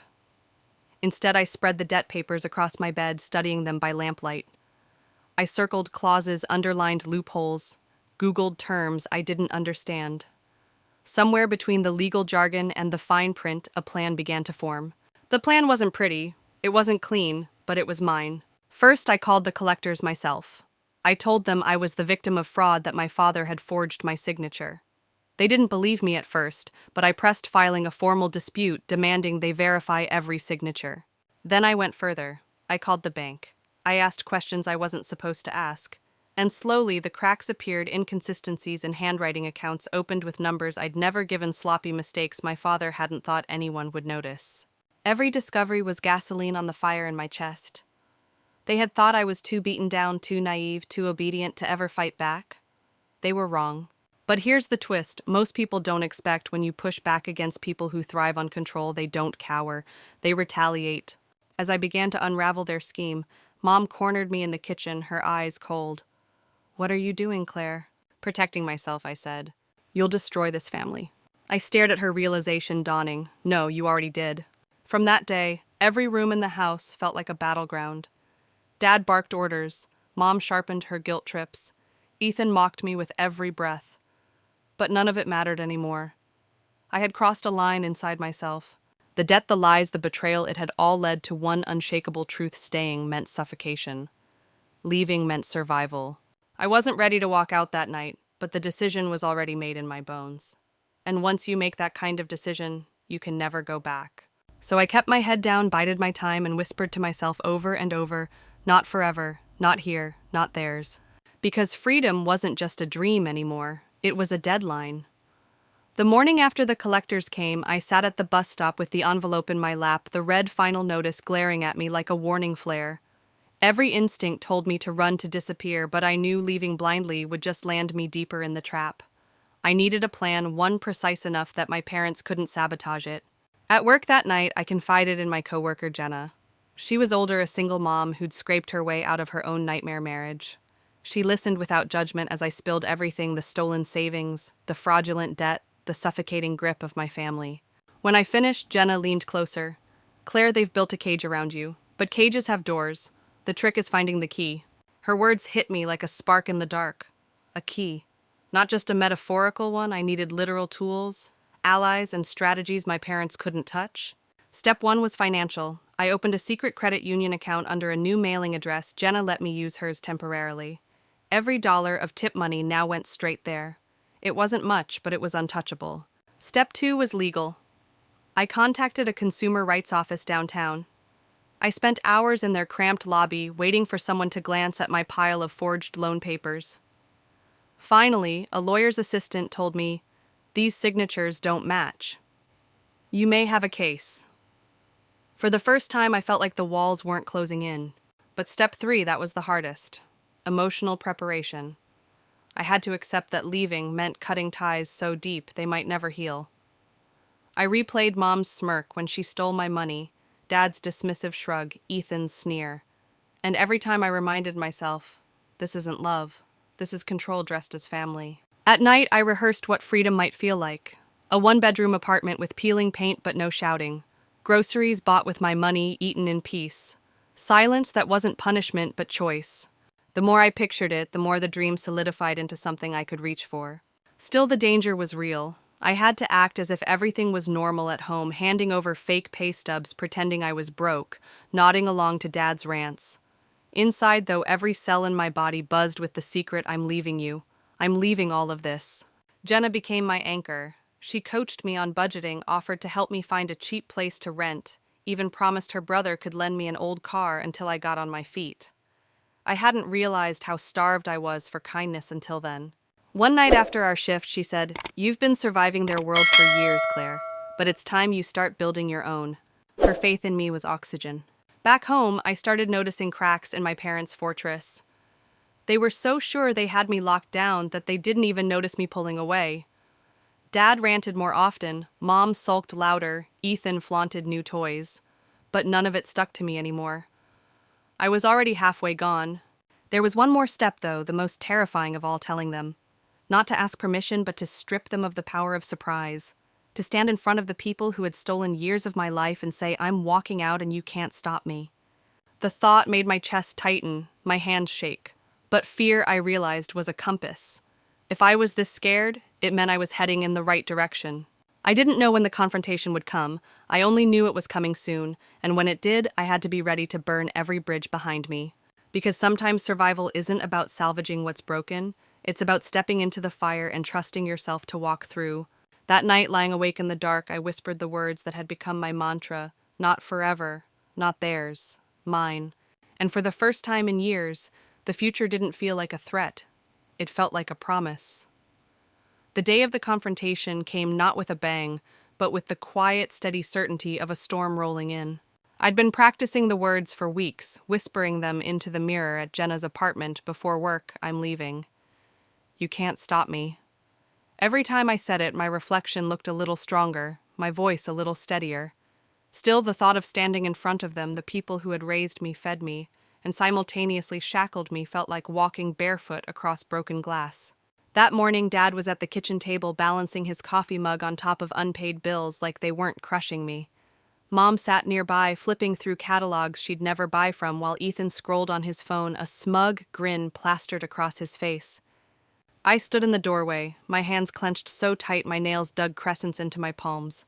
Instead, I spread the debt papers across my bed, studying them by lamplight. I circled clauses, underlined loopholes, Googled terms I didn't understand. Somewhere between the legal jargon and the fine print, a plan began to form. The plan wasn't pretty, it wasn't clean, but it was mine. First, I called the collectors myself. I told them I was the victim of fraud, that my father had forged my signature. They didn't believe me at first, but I pressed filing a formal dispute demanding they verify every signature. Then I went further. I called the bank. I asked questions I wasn't supposed to ask. And slowly the cracks appeared, inconsistencies in handwriting, accounts opened with numbers I'd never given, sloppy mistakes my father hadn't thought anyone would notice. Every discovery was gasoline on the fire in my chest. They had thought I was too beaten down, too naive, too obedient to ever fight back. They were wrong. But here's the twist. Most people don't expect when you push back against people who thrive on control. They don't cower. They retaliate. As I began to unravel their scheme, Mom cornered me in the kitchen, her eyes cold. What are you doing, Claire? Protecting myself, I said. You'll destroy this family. I stared at her, realization dawning. No, you already did. From that day, every room in the house felt like a battleground. Dad barked orders. Mom sharpened her guilt trips. Ethan mocked me with every breath. But none of it mattered anymore. I had crossed a line inside myself. The debt, the lies, the betrayal, it had all led to one unshakable truth. Staying meant suffocation. Leaving meant survival. I wasn't ready to walk out that night, but the decision was already made in my bones. And once you make that kind of decision, you can never go back. So I kept my head down, bided my time, and whispered to myself over and over, not forever, not here, not theirs. Because freedom wasn't just a dream anymore, it was a deadline. The morning after the collectors came, I sat at the bus stop with the envelope in my lap, the red final notice glaring at me like a warning flare. Every instinct told me to run, to disappear, but I knew leaving blindly would just land me deeper in the trap. I needed a plan, one precise enough that my parents couldn't sabotage it. At work that night, I confided in my coworker Jenna. She was older, a single mom who'd scraped her way out of her own nightmare marriage. She listened without judgment as I spilled everything, the stolen savings, the fraudulent debt, the suffocating grip of my family. When I finished, Jenna leaned closer. Claire, they've built a cage around you, but cages have doors. The trick is finding the key. Her words hit me like a spark in the dark. A key. Not just a metaphorical one. I needed literal tools, allies, and strategies my parents couldn't touch. Step 1 was financial. I opened a secret credit union account under a new mailing address. Jenna let me use hers temporarily. Every dollar of tip money now went straight there. It wasn't much, but it was untouchable. Step 2 was legal. I contacted a consumer rights office downtown. I spent hours in their cramped lobby waiting for someone to glance at my pile of forged loan papers. Finally, a lawyer's assistant told me, "These signatures don't match. You may have a case." For the first time, I felt like the walls weren't closing in. But step 3, that was the hardest. Emotional preparation. I had to accept that leaving meant cutting ties so deep they might never heal. I replayed Mom's smirk when she stole my money, Dad's dismissive shrug, Ethan's sneer. And every time I reminded myself, this isn't love. This is control dressed as family. At night, I rehearsed what freedom might feel like. A one-bedroom apartment with peeling paint but no shouting. Groceries bought with my money, eaten in peace. Silence that wasn't punishment but choice. The more I pictured it, the more the dream solidified into something I could reach for. Still, the danger was real. I had to act as if everything was normal at home, handing over fake pay stubs, pretending I was broke, nodding along to Dad's rants. Inside, though, every cell in my body buzzed with the secret, I'm leaving you. I'm leaving all of this. Jenna became my anchor. She coached me on budgeting, offered to help me find a cheap place to rent, even promised her brother could lend me an old car until I got on my feet. I hadn't realized how starved I was for kindness until then. One night after our shift, she said, "You've been surviving their world for years, Claire, but it's time you start building your own." Her faith in me was oxygen. Back home, I started noticing cracks in my parents' fortress. They were so sure they had me locked down that they didn't even notice me pulling away. Dad ranted more often, Mom sulked louder, Ethan flaunted new toys. But none of it stuck to me anymore. I was already halfway gone. There was one more step, though, the most terrifying of all, telling them. Not to ask permission, but to strip them of the power of surprise. To stand in front of the people who had stolen years of my life and say, I'm walking out and you can't stop me. The thought made my chest tighten, my hands shake. But fear, I realized, was a compass. If I was this scared, it meant I was heading in the right direction. I didn't know when the confrontation would come. I only knew it was coming soon, and when it did, I had to be ready to burn every bridge behind me. Because sometimes survival isn't about salvaging what's broken, it's about stepping into the fire and trusting yourself to walk through. That night, lying awake in the dark, I whispered the words that had become my mantra, not forever, not theirs, mine. And for the first time in years, the future didn't feel like a threat. It felt like a promise. The day of the confrontation came not with a bang, but with the quiet, steady certainty of a storm rolling in. I'd been practicing the words for weeks, whispering them into the mirror at Jenna's apartment before work, I'm leaving. You can't stop me. Every time I said it, my reflection looked a little stronger, my voice a little steadier. Still, the thought of standing in front of them, the people who had raised me, fed me, and simultaneously shackled me, felt like walking barefoot across broken glass. That morning, Dad was at the kitchen table balancing his coffee mug on top of unpaid bills like they weren't crushing me. Mom sat nearby, flipping through catalogs she'd never buy from, while Ethan scrolled on his phone, a smug grin plastered across his face. I stood in the doorway, my hands clenched so tight my nails dug crescents into my palms.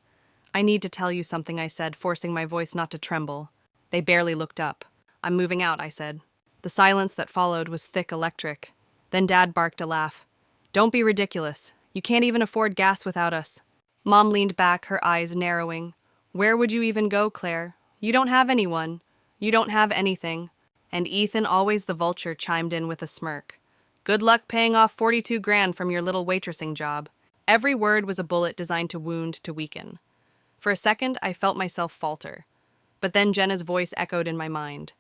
I need to tell you something, I said, forcing my voice not to tremble. They barely looked up. I'm moving out, I said. The silence that followed was thick, electric. Then Dad barked a laugh. Don't be ridiculous. You can't even afford gas without us. Mom leaned back, her eyes narrowing. Where would you even go, Claire? You don't have anyone. You don't have anything. And Ethan, always the vulture, chimed in with a smirk. Good luck paying off 42 grand from your little waitressing job. Every word was a bullet designed to wound, to weaken. For a second, I felt myself falter. But then Jenna's voice echoed in my mind.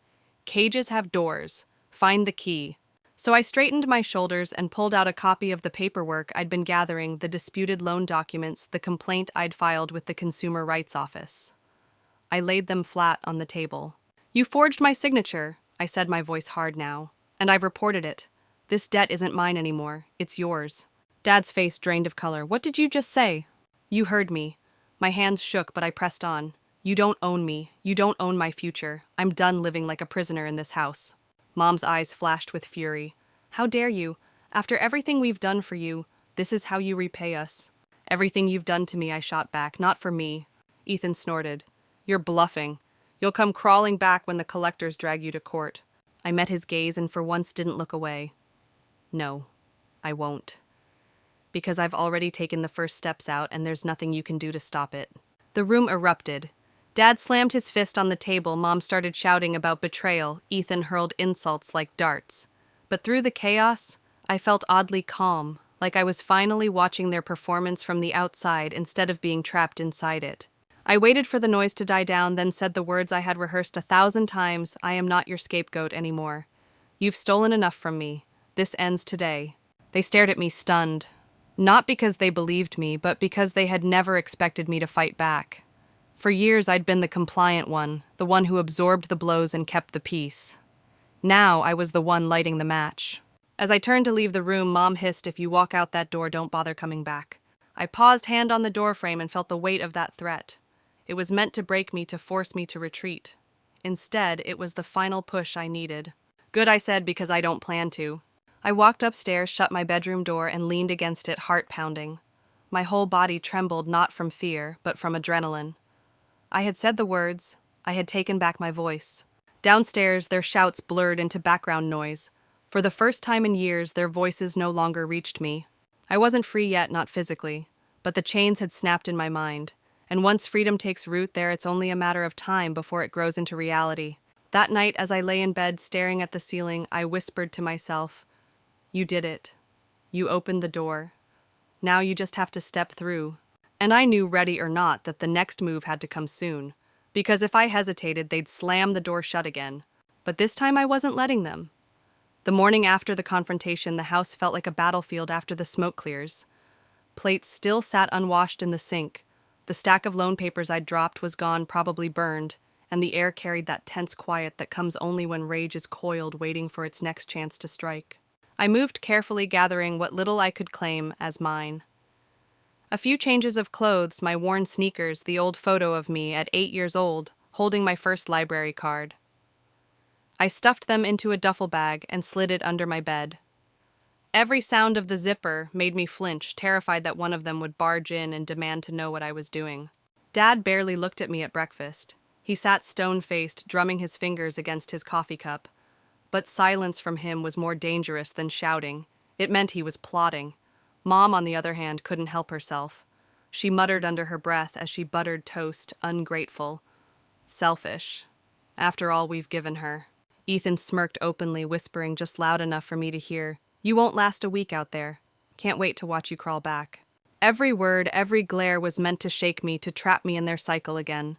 Cages have doors. Find the key. So I straightened my shoulders and pulled out a copy of the paperwork I'd been gathering, the disputed loan documents, the complaint I'd filed with the Consumer Rights Office. I laid them flat on the table. You forged my signature, I said, my voice hard now. And I've reported it. This debt isn't mine anymore. It's yours. Dad's face drained of color. What did you just say? You heard me. My hands shook, but I pressed on. You don't own me. You don't own my future. I'm done living like a prisoner in this house. Mom's eyes flashed with fury. How dare you? After everything we've done for you, this is how you repay us. Everything you've done to me, I shot back. Not for me. Ethan snorted. You're bluffing. You'll come crawling back when the collectors drag you to court. I met his gaze and for once didn't look away. No, I won't. Because I've already taken the first steps out and there's nothing you can do to stop it. The room erupted. Dad slammed his fist on the table, Mom started shouting about betrayal, Ethan hurled insults like darts. But through the chaos, I felt oddly calm, like I was finally watching their performance from the outside instead of being trapped inside it. I waited for the noise to die down, then said the words I had rehearsed 1,000 times: I am not your scapegoat anymore. You've stolen enough from me. This ends today. They stared at me stunned. Not because they believed me, but because they had never expected me to fight back. For years I'd been the compliant one, the one who absorbed the blows and kept the peace. Now I was the one lighting the match. As I turned to leave the room, Mom hissed, "If you walk out that door, don't bother coming back." I paused, hand on the doorframe, and felt the weight of that threat. It was meant to break me, to force me to retreat. Instead, it was the final push I needed. "Good," I said, "because I don't plan to." I walked upstairs, shut my bedroom door, and leaned against it, heart pounding. My whole body trembled, not from fear, but from adrenaline. I had said the words. I had taken back my voice. Downstairs, their shouts blurred into background noise. For the first time in years, their voices no longer reached me. I wasn't free yet, not physically, but the chains had snapped in my mind. And once freedom takes root there, it's only a matter of time before it grows into reality. That night, as I lay in bed staring at the ceiling, I whispered to myself, "You did it. You opened the door. Now you just have to step through." And I knew, ready or not, that the next move had to come soon. Because if I hesitated, they'd slam the door shut again. But this time I wasn't letting them. The morning after the confrontation, the house felt like a battlefield after the smoke clears. Plates still sat unwashed in the sink. The stack of loan papers I'd dropped was gone, probably burned, and the air carried that tense quiet that comes only when rage is coiled, waiting for its next chance to strike. I moved carefully, gathering what little I could claim as mine. A few changes of clothes, my worn sneakers, the old photo of me at 8 years old, holding my first library card. I stuffed them into a duffel bag and slid it under my bed. Every sound of the zipper made me flinch, terrified that one of them would barge in and demand to know what I was doing. Dad barely looked at me at breakfast. He sat stone-faced, drumming his fingers against his coffee cup. But silence from him was more dangerous than shouting. It meant he was plotting. Mom, on the other hand, couldn't help herself. She muttered under her breath as she buttered toast, ungrateful. Selfish. After all we've given her. Ethan smirked openly, whispering just loud enough for me to hear, "You won't last a week out there. Can't wait to watch you crawl back." Every word, every glare was meant to shake me, to trap me in their cycle again.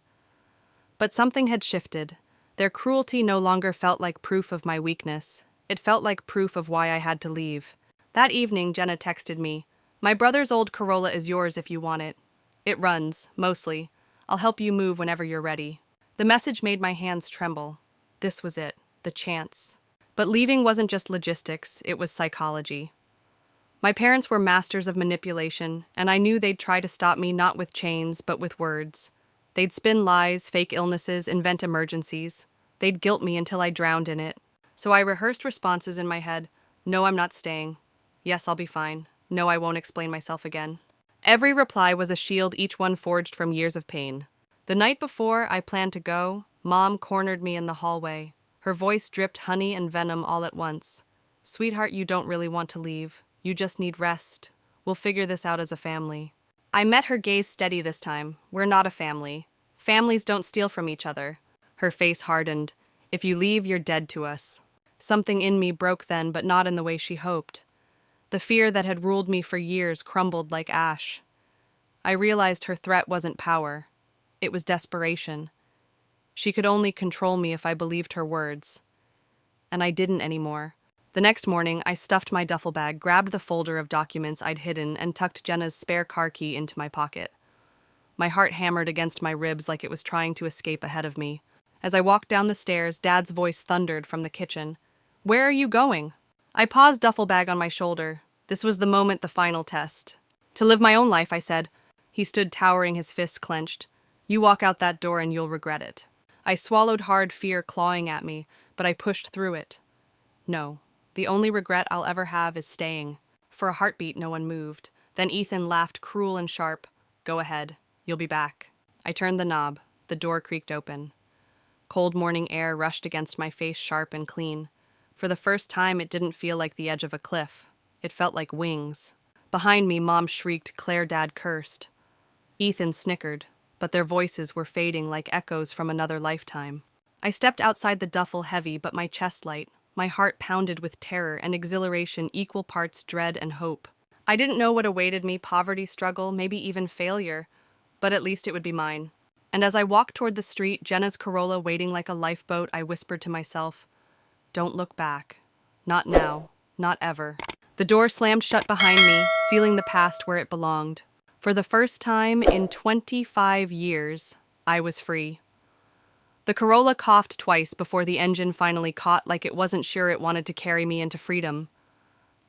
But something had shifted. Their cruelty no longer felt like proof of my weakness. It felt like proof of why I had to leave. That evening, Jenna texted me, "My brother's old Corolla is yours if you want it. It runs, mostly. I'll help you move whenever you're ready." The message made my hands tremble. This was it, the chance. But leaving wasn't just logistics, it was psychology. My parents were masters of manipulation, and I knew they'd try to stop me not with chains, but with words. They'd spin lies, fake illnesses, invent emergencies. They'd guilt me until I drowned in it. So I rehearsed responses in my head. "No, I'm not staying. Yes, I'll be fine. No, I won't explain myself again." Every reply was a shield, each one forged from years of pain. The night before I planned to go, Mom cornered me in the hallway. Her voice dripped honey and venom all at once. "Sweetheart, you don't really want to leave. You just need rest. We'll figure this out as a family." I met her gaze steady this time. "We're not a family. Families don't steal from each other." Her face hardened. "If you leave, you're dead to us." Something in me broke then, but not in the way she hoped. The fear that had ruled me for years crumbled like ash. I realized her threat wasn't power. It was desperation. She could only control me if I believed her words. And I didn't anymore. The next morning, I stuffed my duffel bag, grabbed the folder of documents I'd hidden, and tucked Jenna's spare car key into my pocket. My heart hammered against my ribs like it was trying to escape ahead of me. As I walked down the stairs, Dad's voice thundered from the kitchen. "Where are you going?" I paused, duffel bag on my shoulder. This was the moment, the final test. "To live my own life," I said. He stood towering, his fists clenched. "You walk out that door and you'll regret it." I swallowed hard, fear clawing at me, but I pushed through it. No, the only regret I'll ever have is staying. For a heartbeat, no one moved. Then Ethan laughed, cruel and sharp. "Go ahead. You'll be back." I turned the knob. The door creaked open. Cold morning air rushed against my face, sharp and clean. For the first time, it didn't feel like the edge of a cliff. It felt like wings. Behind me, Mom shrieked, Claire, Dad cursed. Ethan snickered, but their voices were fading like echoes from another lifetime. I stepped outside the duffel, heavy but my chest light. My heart pounded with terror and exhilaration, equal parts dread and hope. I didn't know what awaited me, poverty, struggle, maybe even failure, but at least it would be mine. And as I walked toward the street, Jenna's Corolla waiting like a lifeboat, I whispered to myself, "Don't look back. Not now. Not ever." The door slammed shut behind me, sealing the past where it belonged. For the first time in 25 years, I was free. The Corolla coughed twice before the engine finally caught, like it wasn't sure it wanted to carry me into freedom.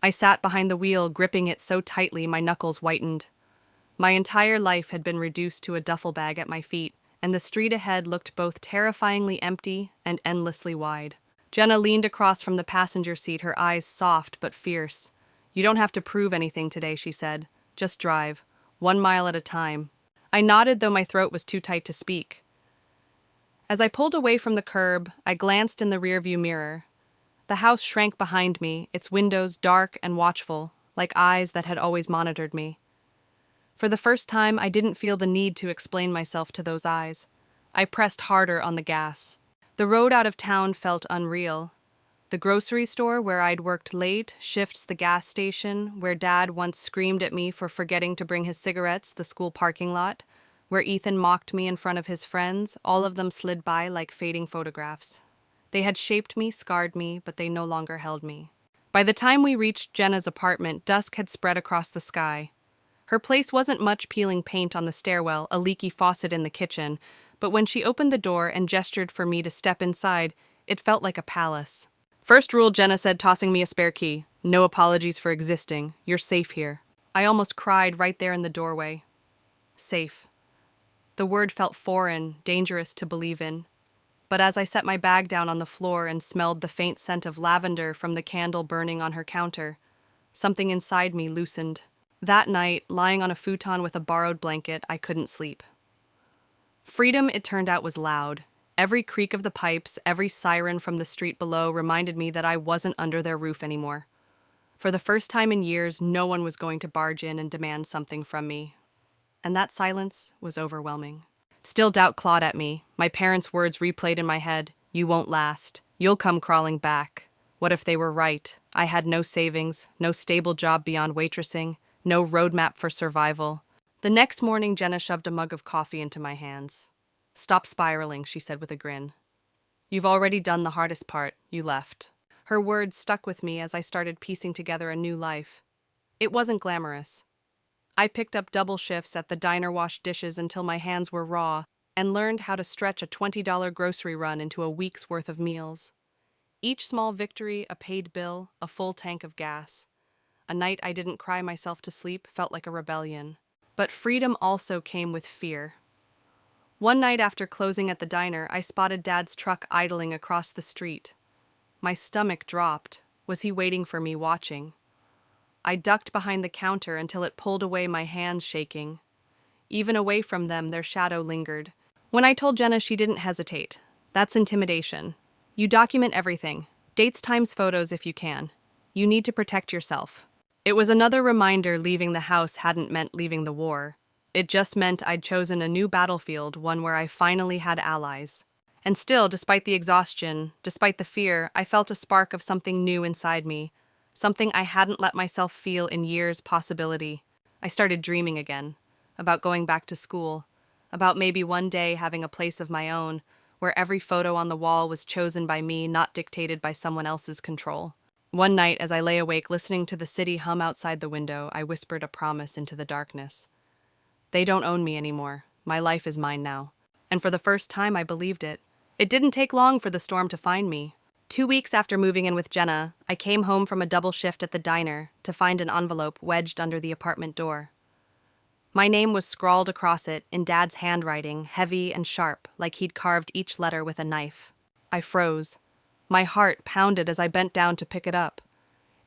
I sat behind the wheel, gripping it so tightly my knuckles whitened. My entire life had been reduced to a duffel bag at my feet, and the street ahead looked both terrifyingly empty and endlessly wide. Jenna leaned across from the passenger seat, her eyes soft but fierce. "You don't have to prove anything today," she said. "Just drive, 1 mile at a time." I nodded, though my throat was too tight to speak. As I pulled away from the curb, I glanced in the rearview mirror. The house shrank behind me, its windows dark and watchful, like eyes that had always monitored me. For the first time, I didn't feel the need to explain myself to those eyes. I pressed harder on the gas. The road out of town felt unreal. The grocery store where I'd worked late, shifts, the gas station, where Dad once screamed at me for forgetting to bring his cigarettes, the school parking lot, where Ethan mocked me in front of his friends, all of them slid by like fading photographs. They had shaped me, scarred me, but they no longer held me. By the time we reached Jenna's apartment, dusk had spread across the sky. Her place wasn't much: peeling paint on the stairwell, a leaky faucet in the kitchen, but when she opened the door and gestured for me to step inside, it felt like a palace. "First rule," Jenna said, tossing me a spare key. "No apologies for existing. You're safe here." I almost cried right there in the doorway. Safe. The word felt foreign, dangerous to believe in. But as I set my bag down on the floor and smelled the faint scent of lavender from the candle burning on her counter, something inside me loosened. That night, lying on a futon with a borrowed blanket, I couldn't sleep. Freedom, it turned out, was loud. Every creak of the pipes, every siren from the street below reminded me that I wasn't under their roof anymore. For the first time in years, no one was going to barge in and demand something from me. And that silence was overwhelming. Still, doubt clawed at me. My parents' words replayed in my head. "You won't last. You'll come crawling back." What if they were right? I had no savings, no stable job beyond waitressing, no roadmap for survival. The next morning, Jenna shoved a mug of coffee into my hands. "Stop spiraling," she said with a grin. "You've already done the hardest part. You left." Her words stuck with me as I started piecing together a new life. It wasn't glamorous. I picked up double shifts at the diner, washed dishes until my hands were raw, and learned how to stretch a $20 grocery run into a week's worth of meals. Each small victory, a paid bill, a full tank of gas. A night I didn't cry myself to sleep felt like a rebellion. But freedom also came with fear. One night after closing at the diner, I spotted Dad's truck idling across the street. My stomach dropped. Was he waiting for me, watching? I ducked behind the counter until it pulled away, my hands shaking. Even away from them, their shadow lingered. When I told Jenna, she didn't hesitate. "That's intimidation. You document everything. Dates, times, photos if you can. You need to protect yourself." It was another reminder leaving the house hadn't meant leaving the war. It just meant I'd chosen a new battlefield, one where I finally had allies. And still, despite the exhaustion, despite the fear, I felt a spark of something new inside me. Something I hadn't let myself feel in years: possibility. I started dreaming again. About going back to school. About maybe one day having a place of my own, where every photo on the wall was chosen by me, not dictated by someone else's control. One night, as I lay awake listening to the city hum outside the window, I whispered a promise into the darkness. "They don't own me anymore. My life is mine now." And for the first time, I believed it. It didn't take long for the storm to find me. 2 weeks after moving in with Jenna, I came home from a double shift at the diner to find an envelope wedged under the apartment door. My name was scrawled across it in Dad's handwriting, heavy and sharp, like he'd carved each letter with a knife. I froze. My heart pounded as I bent down to pick it up.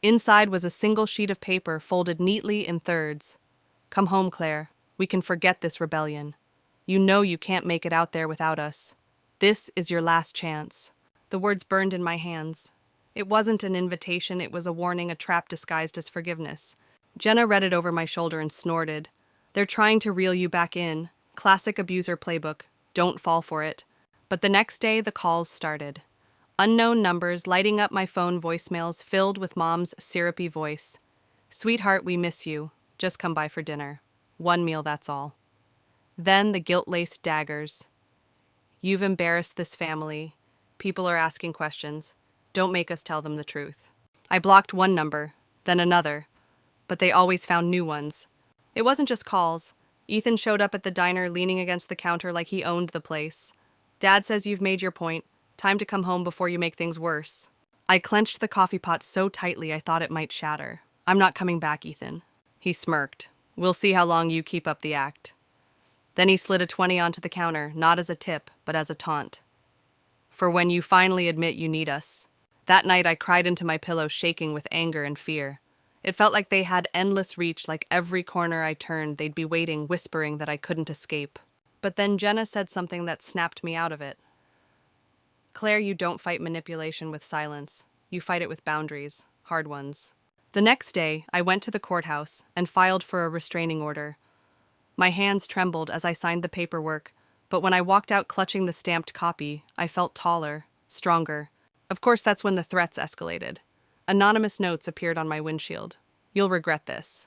Inside was a single sheet of paper folded neatly in thirds. "Come home, Claire. We can forget this rebellion. You know you can't make it out there without us. This is your last chance." The words burned in my hands. It wasn't an invitation, it was a warning, a trap disguised as forgiveness. Jenna read it over my shoulder and snorted. "They're trying to reel you back in. Classic abuser playbook. Don't fall for it." But the next day, the calls started. Unknown numbers lighting up my phone, voicemails filled with Mom's syrupy voice. "Sweetheart, we miss you. Just come by for dinner. 1 meal, that's all." Then the guilt-laced daggers. You've embarrassed this family. People are asking questions. Don't make us tell them the truth. I blocked one number, then another, but they always found new ones. It wasn't just calls. Ethan showed up at the diner leaning against the counter like he owned the place. Dad says you've made your point. Time to come home before you make things worse. I clenched the coffee pot so tightly I thought it might shatter. I'm not coming back, Ethan. He smirked. We'll see how long you keep up the act. Then he slid a 20 onto the counter, not as a tip, but as a taunt. For when you finally admit you need us. That night I cried into my pillow, shaking with anger and fear. It felt like they had endless reach, like every corner I turned they'd be waiting, whispering that I couldn't escape. But then Jenna said something that snapped me out of it. Claire, you don't fight manipulation with silence. You fight it with boundaries, hard ones. The next day, I went to the courthouse and filed for a restraining order. My hands trembled as I signed the paperwork, but when I walked out clutching the stamped copy, I felt taller, stronger. Of course, that's when the threats escalated. Anonymous notes appeared on my windshield. You'll regret this.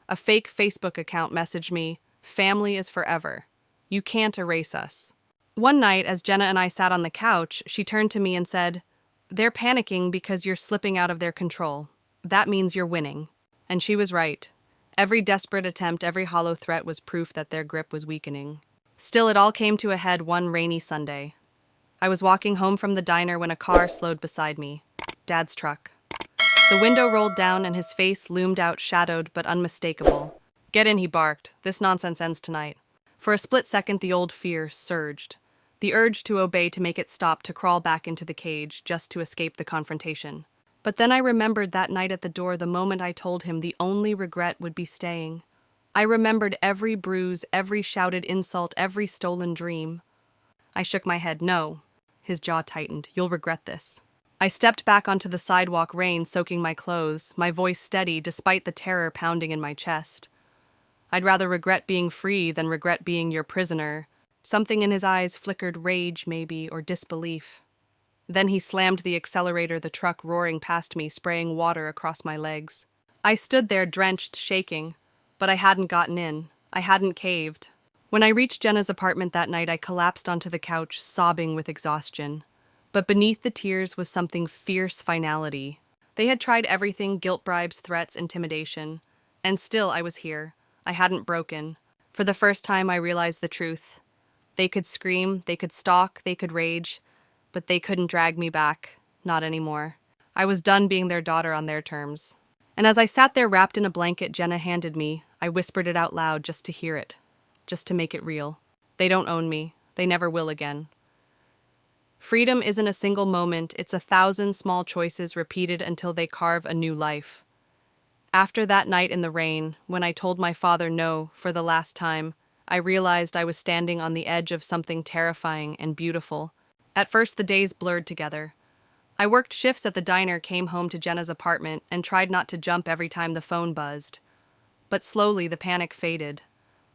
A fake Facebook account messaged me, "Family is forever. You can't erase us." One night, as Jenna and I sat on the couch, she turned to me and said, "They're panicking because you're slipping out of their control. That means you're winning." And she was right. Every desperate attempt, every hollow threat was proof that their grip was weakening. Still, it all came to a head one rainy Sunday. I was walking home from the diner when a car slowed beside me. Dad's truck. The window rolled down and his face loomed out, shadowed but unmistakable. "Get in," he barked. "This nonsense ends tonight." For a split second, the old fear surged. The urge to obey, to make it stop, to crawl back into the cage, just to escape the confrontation. But then I remembered that night at the door, the moment I told him the only regret would be staying. I remembered every bruise, every shouted insult, every stolen dream. I shook my head. No. His jaw tightened. "You'll regret this." I stepped back onto the sidewalk, rain soaking my clothes, my voice steady despite the terror pounding in my chest. "I'd rather regret being free than regret being your prisoner." Something in his eyes flickered, rage maybe, or disbelief. Then he slammed the accelerator, the truck roaring past me, spraying water across my legs. I stood there, drenched, shaking, but I hadn't gotten in. I hadn't caved. When I reached Jenna's apartment that night, I collapsed onto the couch, sobbing with exhaustion. But beneath the tears was something fierce: finality. They had tried everything: guilt, bribes, threats, intimidation. And still I was here. I hadn't broken. For the first time, I realized the truth. They could scream, they could stalk, they could rage, but they couldn't drag me back. Not anymore. I was done being their daughter on their terms. And as I sat there wrapped in a blanket Jenna handed me, I whispered it out loud just to hear it. Just to make it real. They don't own me. They never will again. Freedom isn't a single moment, it's 1,000 small choices repeated until they carve a new life. After that night in the rain, when I told my father no for the last time, I realized I was standing on the edge of something terrifying and beautiful. At first, the days blurred together. I worked shifts at the diner, came home to Jenna's apartment, and tried not to jump every time the phone buzzed. But slowly, the panic faded.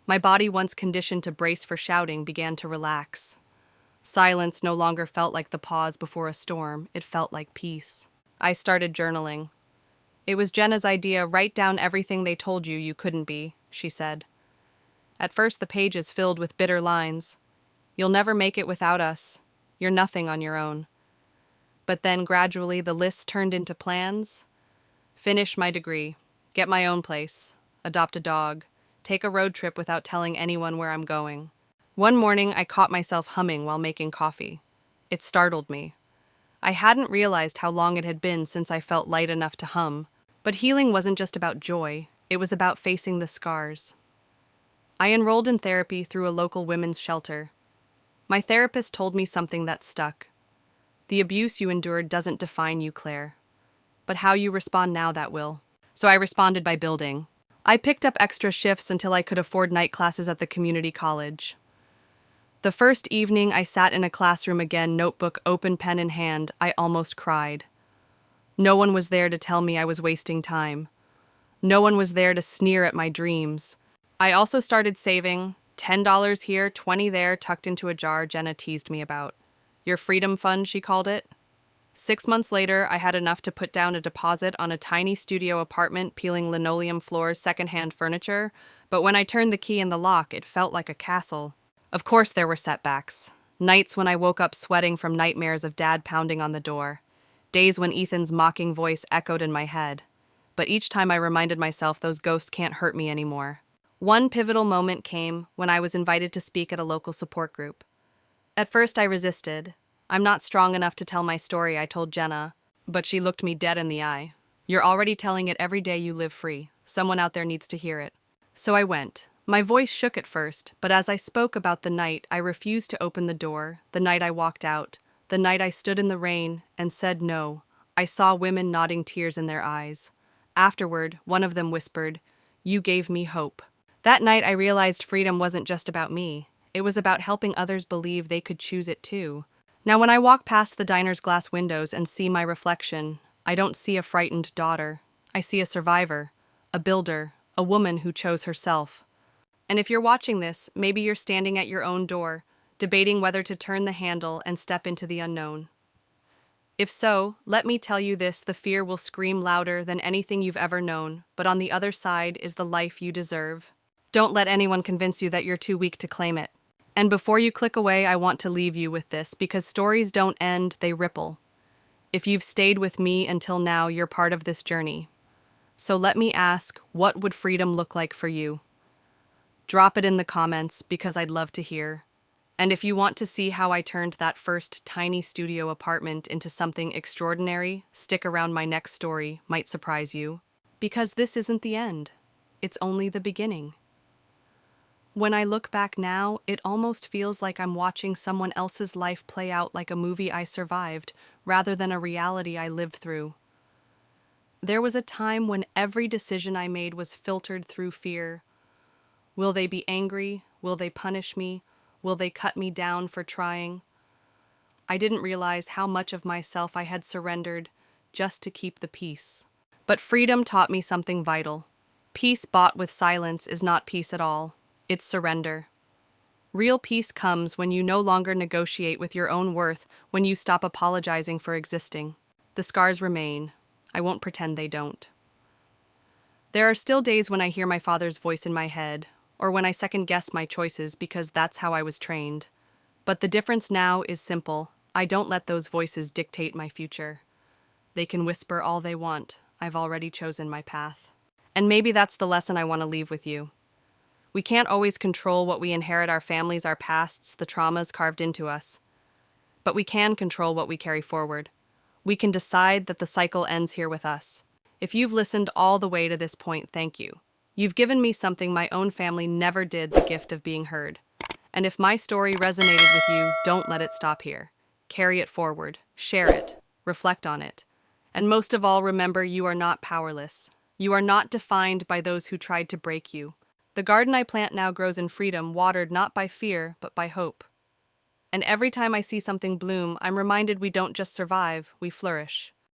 My body, once conditioned to brace for shouting, began to relax. Silence no longer felt like the pause before a storm, it felt like peace. I started journaling. It was Jenna's idea. "Write down everything they told you you couldn't be," she said. At first, the pages filled with bitter lines. "You'll never make it without us. You're nothing on your own." But then, gradually, the list turned into plans. Finish my degree, get my own place, adopt a dog, take a road trip without telling anyone where I'm going. One morning, I caught myself humming while making coffee. It startled me. I hadn't realized how long it had been since I felt light enough to hum. But healing wasn't just about joy, it was about facing the scars. I enrolled in therapy through a local women's shelter. My therapist told me something that stuck. The abuse you endured doesn't define you, Claire. But how you respond now, that will. So I responded by building. I picked up extra shifts until I could afford night classes at the community college. The first evening I sat in a classroom again, notebook open, pen in hand, I almost cried. No one was there to tell me I was wasting time. No one was there to sneer at my dreams. I also started saving, $10 here, $20 there, tucked into a jar Jenna teased me about. Your freedom fund, she called it. 6 months later, I had enough to put down a deposit on a tiny studio apartment peeling linoleum floors, secondhand furniture, but when I turned the key in the lock, it felt like a castle. Of course, there were setbacks. Nights when I woke up sweating from nightmares of Dad pounding on the door. Days when Ethan's mocking voice echoed in my head. But each time I reminded myself those ghosts can't hurt me anymore. One pivotal moment came when I was invited to speak at a local support group. At first, I resisted. I'm not strong enough to tell my story, I told Jenna, but she looked me dead in the eye. You're already telling it every day you live free. Someone out there needs to hear it. So I went. My voice shook at first, but as I spoke about the night I refused to open the door, the night I walked out, the night I stood in the rain and said no, I saw women nodding, tears in their eyes. Afterward, one of them whispered, "You gave me hope." That night I realized freedom wasn't just about me. It was about helping others believe they could choose it too. Now when I walk past the diner's glass windows and see my reflection, I don't see a frightened daughter. I see a survivor, a builder, a woman who chose herself. And if you're watching this, maybe you're standing at your own door, debating whether to turn the handle and step into the unknown. If so, let me tell you this, the fear will scream louder than anything you've ever known, but on the other side is the life you deserve. Don't let anyone convince you that you're too weak to claim it. And before you click away, I want to leave you with this, because stories don't end, they ripple. If you've stayed with me until now, you're part of this journey. So let me ask, what would freedom look like for you? Drop it in the comments, because I'd love to hear. And if you want to see how I turned that first tiny studio apartment into something extraordinary, stick around, my next story might surprise you. Because this isn't the end. It's only the beginning. When I look back now, it almost feels like I'm watching someone else's life play out, like a movie I survived, rather than a reality I lived through. There was a time when every decision I made was filtered through fear. Will they be angry? Will they punish me? Will they cut me down for trying? I didn't realize how much of myself I had surrendered just to keep the peace. But freedom taught me something vital. Peace bought with silence is not peace at all. It's surrender. Real peace comes when you no longer negotiate with your own worth, when you stop apologizing for existing. The scars remain. I won't pretend they don't. There are still days when I hear my father's voice in my head, or when I second-guess my choices because that's how I was trained. But the difference now is simple. I don't let those voices dictate my future. They can whisper all they want. I've already chosen my path. And maybe that's the lesson I want to leave with you. We can't always control what we inherit, our families, our pasts, the traumas carved into us. But we can control what we carry forward. We can decide that the cycle ends here with us. If you've listened all the way to this point, thank you. You've given me something my own family never did, the gift of being heard. And if my story resonated with you, don't let it stop here. Carry it forward, share it, reflect on it. And most of all, remember, you are not powerless. You are not defined by those who tried to break you. The garden I plant now grows in freedom, watered not by fear, but by hope. And every time I see something bloom, I'm reminded we don't just survive, we flourish.